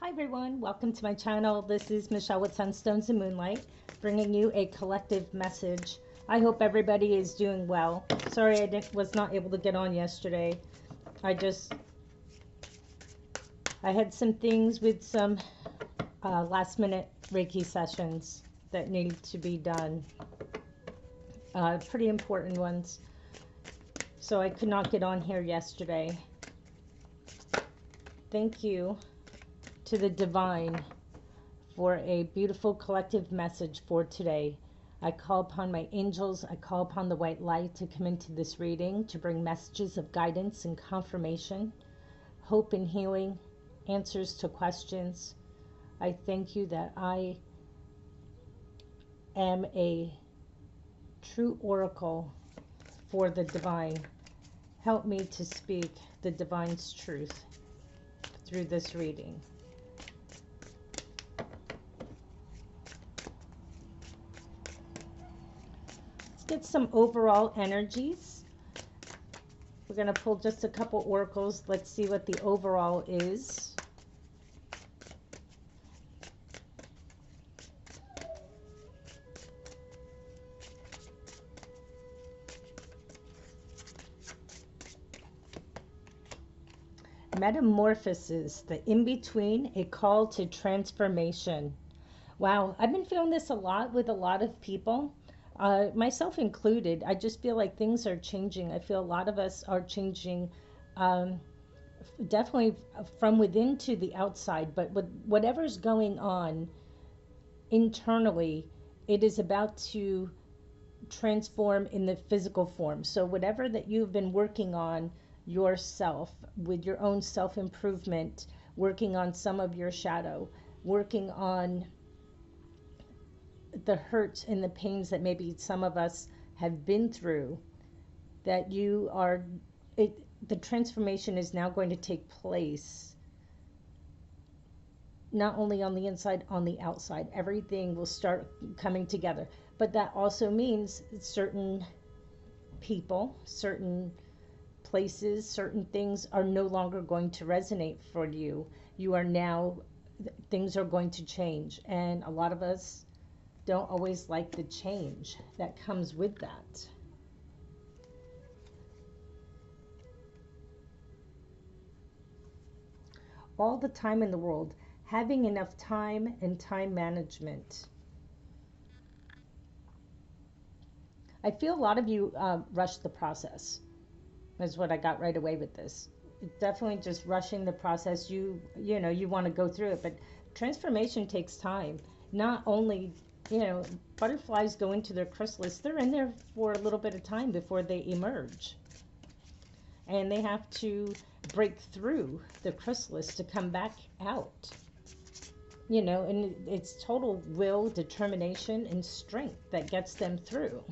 Hi everyone, welcome to my channel. This is Michelle with Sunstones and Moonlight, bringing you a collective message. I hope everybody is doing well. Sorry was not able to get on yesterday. I had some things with some last minute Reiki sessions that needed to be done. Pretty important ones. So I could not get on here yesterday. Thank you to the divine for a beautiful collective message for today. I call upon my angels, I call upon the white light to come into this reading to bring messages of guidance and confirmation, hope and healing, answers to questions. I thank you that I am a true oracle for the divine. Help me to speak the divine's truth through this reading. Get some overall energies. We're going to pull just a couple oracles. Let's see what the overall is. Metamorphosis, the in-between, a call to transformation. Wow, I've been feeling this a lot with a lot of people. Myself included. I just feel like things are changing. I feel a lot of us are changing, definitely from within to the outside, but with whatever's going on internally, it is about to transform in the physical form. So whatever that you've been working on yourself with your own self-improvement, working on some of your shadow, working on the hurts and the pains that maybe some of us have been through, that the transformation is now going to take place, not only on the inside, on the outside. Everything will start coming together. But that also means certain people, certain places, certain things are no longer going to resonate for you. Things are going to change. And a lot of us don't always like the change that comes with that. All the time in the world, having enough time and time management. I feel a lot of you rush the process. That's what I got right away with this. Definitely just rushing the process. You want to go through it, but transformation takes time. Not only, butterflies go into their chrysalis, they're in there for a little bit of time before they emerge. And they have to break through the chrysalis to come back out. And it's total will, determination, and strength that gets them through.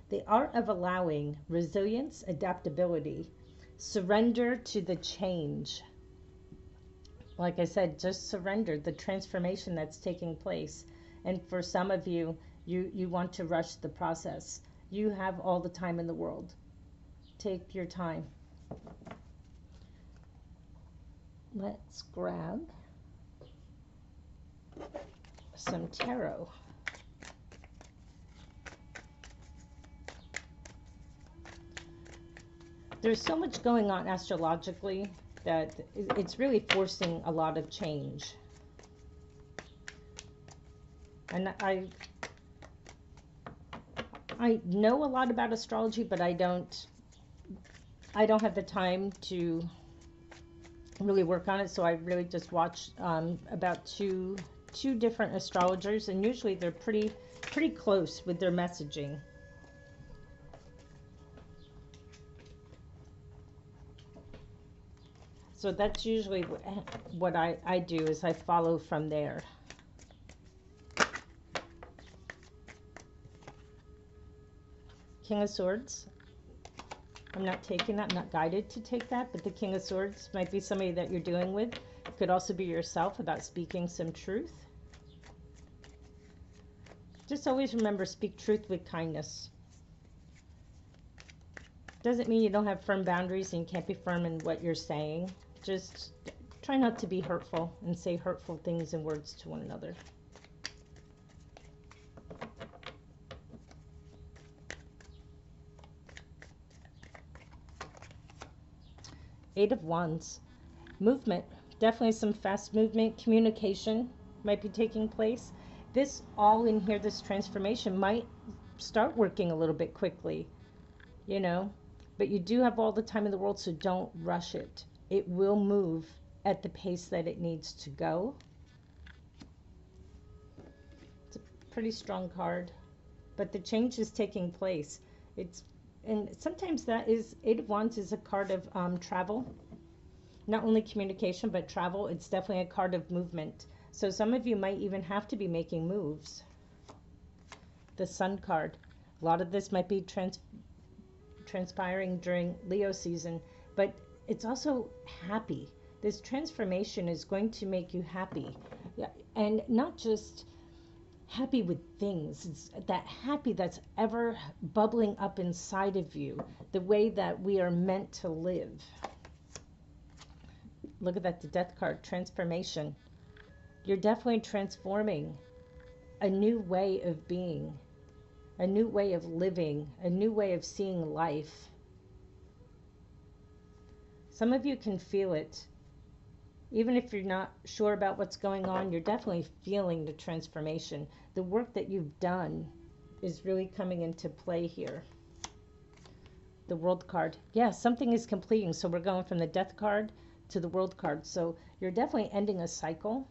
The art of allowing, resilience, adaptability, surrender to the change. Like I said, just surrender the transformation that's taking place. And for some of you, you want to rush the process. You have all the time in the world. Take your time. Let's grab some tarot. There's so much going on astrologically that it's really forcing a lot of change. And I know a lot about astrology, but I don't have the time to really work on it. So I really just watch about two different astrologers, and usually they're pretty close with their messaging. So that's usually what I do, is I follow from there. King of Swords. I'm not taking that. I'm not guided to take that, but the King of Swords might be somebody that you're dealing with. It could also be yourself, about speaking some truth. Just always remember, speak truth with kindness. Doesn't mean you don't have firm boundaries and you can't be firm in what you're saying. Just try not to be hurtful and say hurtful things and words to one another. Eight of Wands. Movement. Definitely some fast movement. Communication might be taking place. This all in here, this transformation might start working a little bit quickly, you know, but you do have all the time in the world, so don't rush it. It will move at the pace that it needs to go. It's a pretty strong card, but the change is taking place. And sometimes that is, Eight of Wands is a card of travel, not only communication but travel. It's definitely a card of movement, so some of you might even have to be making moves. The Sun card, a lot of this might be transpiring during Leo season, but it's also happy. This transformation is going to make you happy, and not just happy with things. It's that happy that's ever bubbling up inside of you, the way that we are meant to live. Look at that, the Death card, transformation. You're definitely transforming, a new way of being, a new way of living, a new way of seeing life. Some of you can feel it. Even if you're not sure about what's going on, you're definitely feeling the transformation. The work that you've done is really coming into play here. The World card. Yeah, something is completing. So we're going from the Death card to the World card. So you're definitely ending a cycle,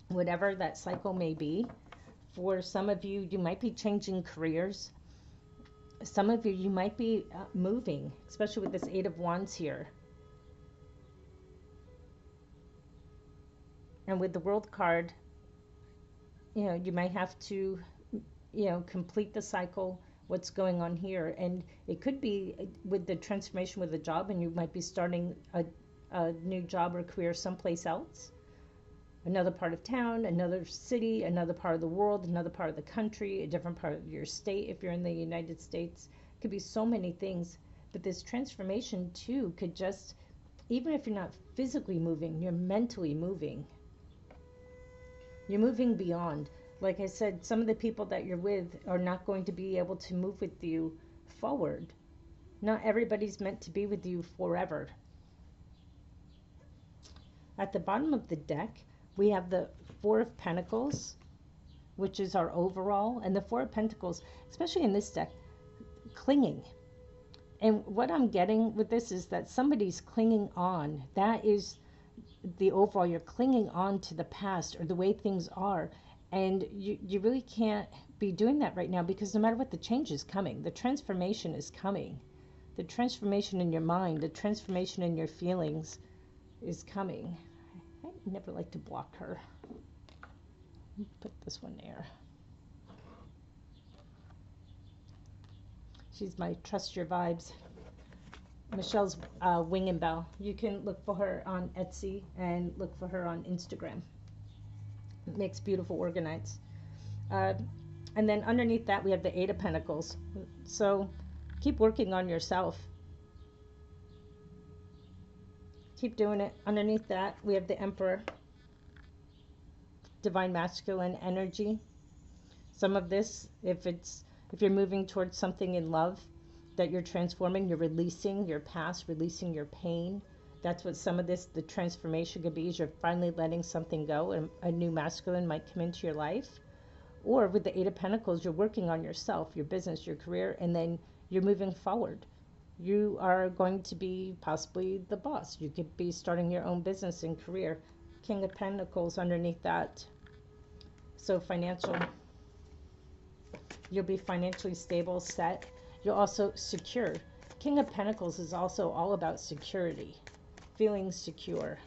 whatever that cycle may be. For some of you, you might be changing careers. Some of you, you might be moving, especially with this Eight of Wands here. And with the World card, you know, you might have to, you know, complete the cycle, what's going on here. And it could be with the transformation with the job, and you might be starting a new job or career someplace else. Another part of town, another city, another part of the world, another part of the country, a different part of your state if you're in the United States. It could be so many things. But this transformation too could just, even if you're not physically moving, you're mentally moving. You're moving beyond. Like I said, some of the people that you're with are not going to be able to move with you forward. Not everybody's meant to be with you forever. At the bottom of the deck, we have the Four of Pentacles, which is our overall. And the Four of Pentacles, especially in this deck, clinging. And what I'm getting with this is that somebody's clinging on. That is the overall. You're clinging on to the past or the way things are, and you really can't be doing that right now, because no matter what, the change is coming, the transformation is coming, the transformation in your mind, the transformation in your feelings is coming. I never like to block her. Put this one there. She's my Trust Your Vibes. Michelle's Wing and Bell. You can look for her on Etsy and look for her on Instagram. Makes beautiful orgonites. And then underneath that we have the Eight of Pentacles. So keep working on yourself. Keep doing it. Underneath that we have the Emperor. Divine masculine energy. Some of this, if you're moving towards something in love that you're transforming, you're releasing your past, releasing your pain. That's what some of this, the transformation could be, is you're finally letting something go, and a new masculine might come into your life. Or with the Eight of Pentacles, you're working on yourself, your business, your career, and then you're moving forward. You are going to be possibly the boss. You could be starting your own business and career. King of Pentacles underneath that. So financial. You'll be financially stable, set. You're also secure. King of Pentacles is also all about security, feeling secure.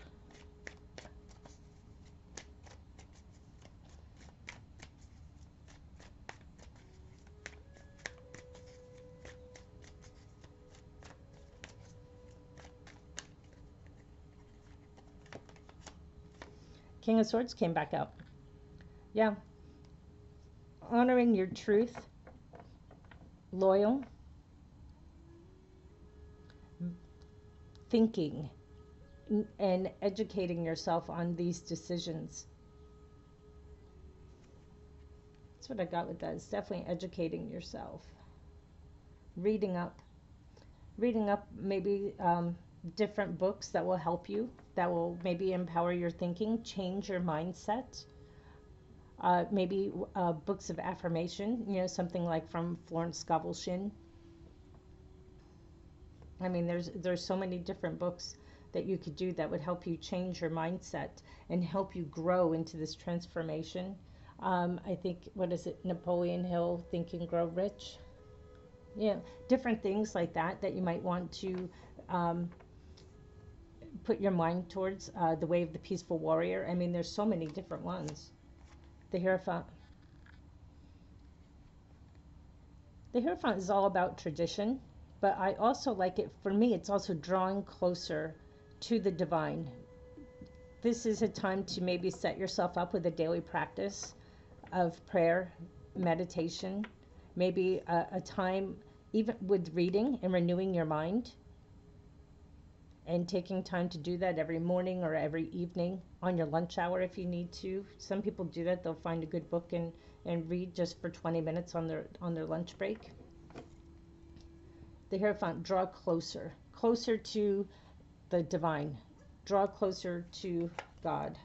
King of Swords came back out. Yeah. Honoring your truth, loyal. thinking and educating yourself on these decisions. That's what I got with that. It's definitely educating yourself. Reading up. Reading up maybe different books that will help you, that will maybe empower your thinking, change your mindset. Maybe books of affirmation, something like from Florence Scovel Shinn. I mean, there's so many different books that you could do that would help you change your mindset and help you grow into this transformation. I think, what is it, Napoleon Hill, Think and Grow Rich? Yeah, different things like that that you might want to put your mind towards. The Way of the Peaceful Warrior. I mean, there's so many different ones. The Hierophant. The Hierophant is all about tradition, but I also like it, for me, it's also drawing closer to the divine. This is a time to maybe set yourself up with a daily practice of prayer, meditation, maybe a time even with reading and renewing your mind, and taking time to do that every morning or every evening on your lunch hour if you need to. Some people do that. They'll find a good book and read just for 20 minutes on their lunch break. The Hierophant, draw closer to the divine, draw closer to God.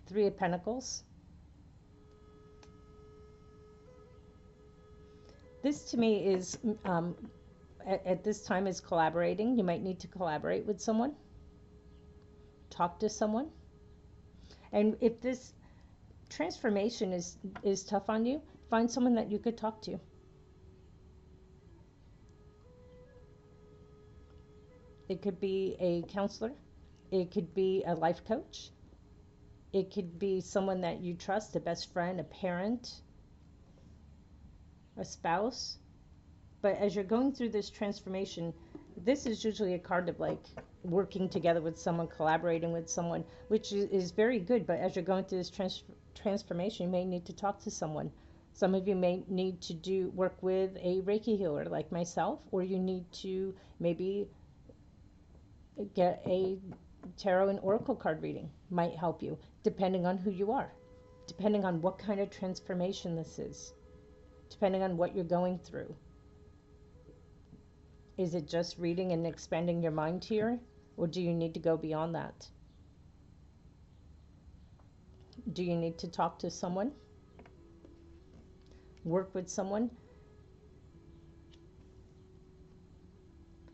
Three of Pentacles. This to me is at this time is collaborating. You might need to collaborate with someone, talk to someone. And if this transformation is tough on you, find someone that you could talk to. It could be a counselor, it could be a life coach, it could be someone that you trust, a best friend, a parent, a spouse. But as you're going through this transformation, this is usually a card of like working together with someone, collaborating with someone, which is very good. But as you're going through this transformation, you may need to talk to someone. Some of you may need to work with a Reiki healer like myself, or you need to maybe get a tarot and oracle card reading. Might help you, depending on who you are, depending on what kind of transformation this is, depending on what you're going through. Is it just reading and expanding your mind here, or do you need to go beyond that? Do you need to talk to someone? Work with someone?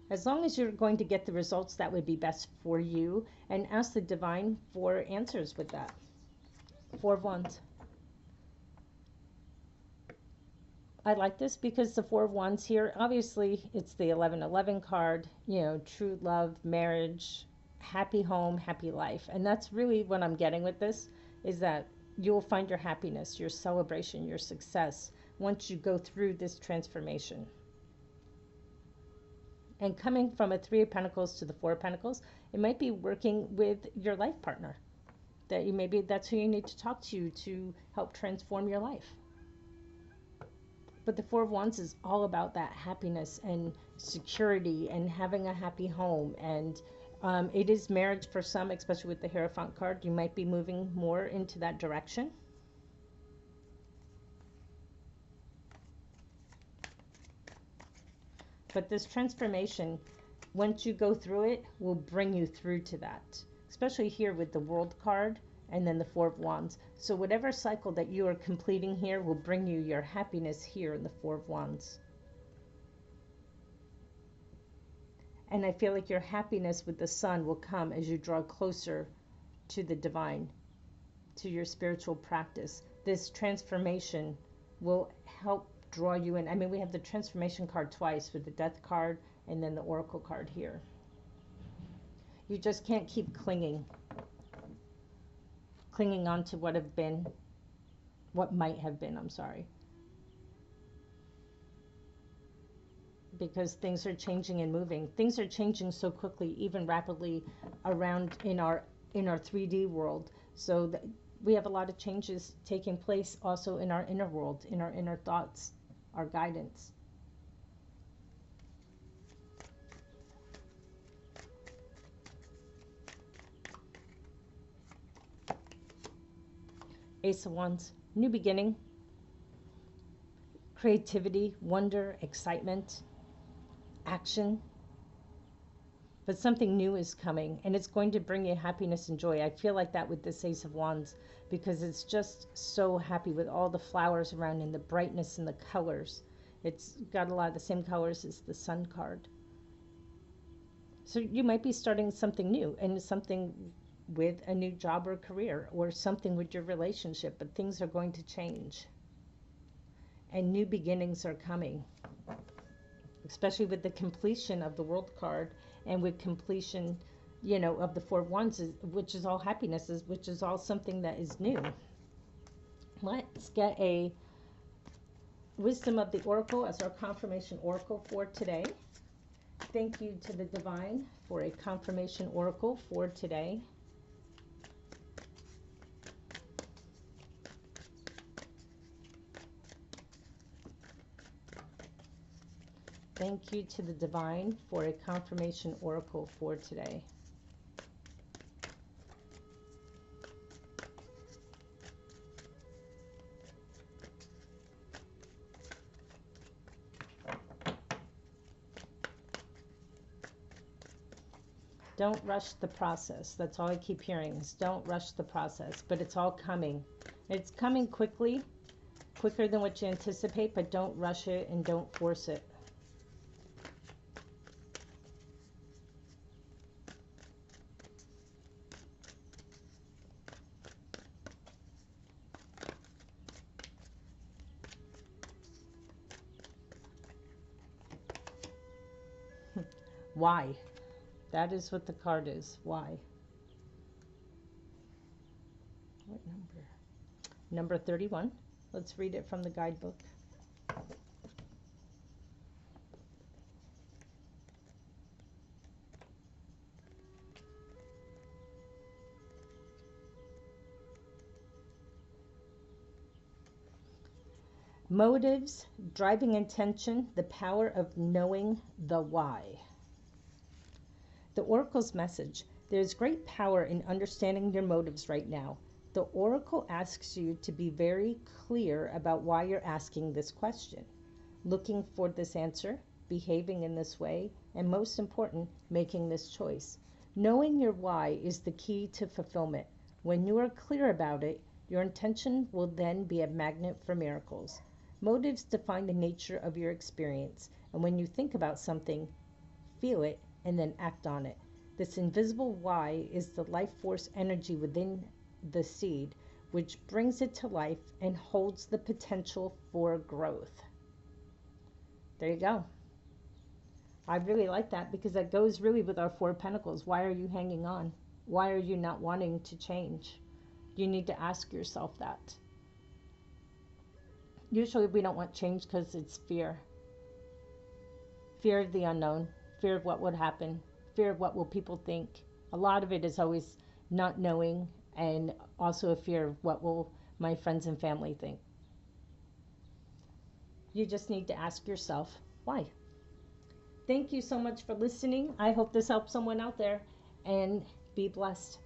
As long as you're going to get the results that would be best for you, and ask the divine for answers with that. Four of Wands. I like this because the Four of Wands here, obviously it's the 1111 card, true love, marriage, happy home, happy life. And that's really what I'm getting with this, is that you'll find your happiness, your celebration, your success once you go through this transformation. And coming from a Three of Pentacles to the Four of Pentacles, it might be working with your life partner. That maybe that's who you need to talk to help transform your life. But the Four of Wands is all about that happiness and security and having a happy home. And it is marriage for some, especially with the Hierophant card. You might be moving more into that direction. But this transformation, once you go through it, will bring you through to that. Especially here with the World card and then the Four of Wands. So whatever cycle that you are completing here will bring you your happiness here in the Four of Wands. And I feel like your happiness with the Sun will come as you draw closer to the divine, to your spiritual practice. This transformation will help draw you in. I mean, we have the transformation card twice with the Death card and then the Oracle card here. You just can't keep clinging on to what might have been, I'm sorry. Because things are changing and moving. Things are changing so quickly, even rapidly around in our 3D world. So that we have a lot of changes taking place also in our inner world, in our inner thoughts, our guidance. Ace of Wands, new beginning, creativity, wonder, excitement, action. But something new is coming, and it's going to bring you happiness and joy. I feel like that with this Ace of Wands, because it's just so happy with all the flowers around and the brightness and the colors. It's got a lot of the same colors as the Sun card. So you might be starting something new, and something with a new job or career, or something with your relationship, but things are going to change. And new beginnings are coming, especially with the completion of the World card, and with completion, of the Four of Wands, which is all happiness, which is all something that is new. Let's get a Wisdom of the Oracle as our confirmation oracle for today. Thank you to the Divine for a confirmation oracle for today. Thank you to the Divine for a confirmation oracle for today. Don't rush the process. That's all I keep hearing is don't rush the process, but it's all coming. It's coming quickly, quicker than what you anticipate, but don't rush it and don't force it. Why? That is what the card is. Why? What number? Number 31. Let's read it from the guidebook. Motives, driving intention, the power of knowing the why. The Oracle's message: there's great power in understanding your motives right now. The Oracle asks you to be very clear about why you're asking this question, looking for this answer, behaving in this way, and most important, making this choice. Knowing your why is the key to fulfillment. When you are clear about it, your intention will then be a magnet for miracles. Motives define the nature of your experience, and when you think about something, feel it, and then act on it. This invisible why is the life force energy within the seed, which brings it to life and holds the potential for growth. There you go. I really like that, because that goes really with our Four of Pentacles. Why are you hanging on? Why are you not wanting to change? You need to ask yourself that. Usually we don't want change because it's fear. Fear of the unknown, fear of what would happen, fear of what will people think. A lot of it is always not knowing, and also a fear of what will my friends and family think. You just need to ask yourself, why? Thank you so much for listening. I hope this helps someone out there, and be blessed.